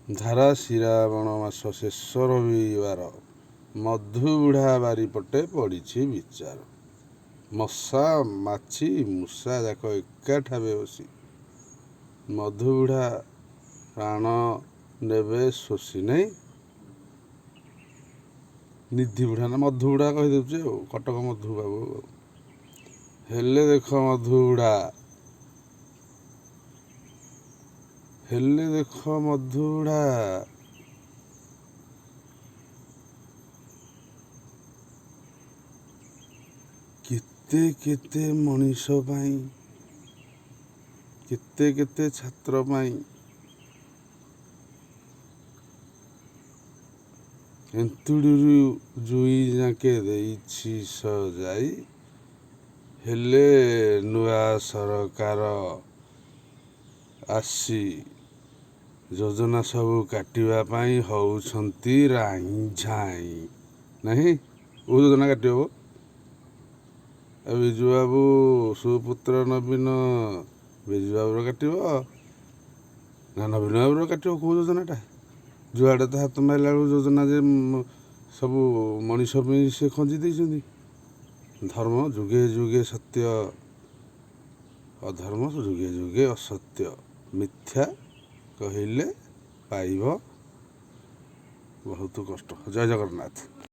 ଧାରା ଶ୍ରାବଣ ମାସ ଶେଷ ରବିବାର ମଧୁବୁଢ଼ା ବାରିପଟେ ପଡ଼ିଛି ବିଚାର। ମଶା ମାଛି ମୂଷା ଯାକ ଏକାଠାବେ ବସି ମଧୁବୁଢ଼ା ପ୍ରାଣ ନେବେ ଶୋଷି ନେଇ। ନିଧି ବୁଢ଼ା ନା ମଧୁବୁଢ଼ା କହିଦେଉଛି ଆଉ, କଟକ ମଧୁବାବୁ ଆଉ। ହେଲେ ଦେଖ ମଧୁବୁଢ଼ା, ହେଲେ ଦେଖ ମଧୁବୁଢ଼ା, କେତେ କେତେ ମଣିଷ ପାଇଁ, କେତେ କେତେ ଛାତ୍ର ପାଇଁ ଏନ୍ତୁଡ଼ିରୁ ଜୁଇ ଯାକେ ଦେଇଛି ସଜାଇ। ହେଲେ ନୂଆ ସରକାର ଆସି ଯୋଜନା ସବୁ କାଟିବା ପାଇଁ ହଉଛନ୍ତି ରାଇଁଝାଇଁ। ନାହିଁ କେଉଁ ଯୋଜନା କାଟିବ? ବିଜୁବାବୁ ସୁପୁତ୍ର ନବୀନ ବିଜୁବାବୁର କାଟିବ ନା ନବୀନ ବାବୁର କାଟିବ? କେଉଁ ଯୋଜନାଟା? ଯୁଆଡ଼େ ତ ହାତ ମାରିଲା ବେଳକୁ ଯୋଜନା ଯେ ସବୁ ମଣିଷ ପାଇଁ ସେ ଖଞ୍ଜି ଦେଇଛନ୍ତି। ଧର୍ମ ଯୁଗେ ଯୁଗେ ସତ୍ୟ, ଅଧର୍ମ ଯୁଗେ ଯୁଗେ ଅସତ୍ୟ। ମିଥ୍ୟା କହିଲେ ପାଇବ ବହୁତ କଷ୍ଟ। ଜୟ ଜଗନ୍ନାଥ।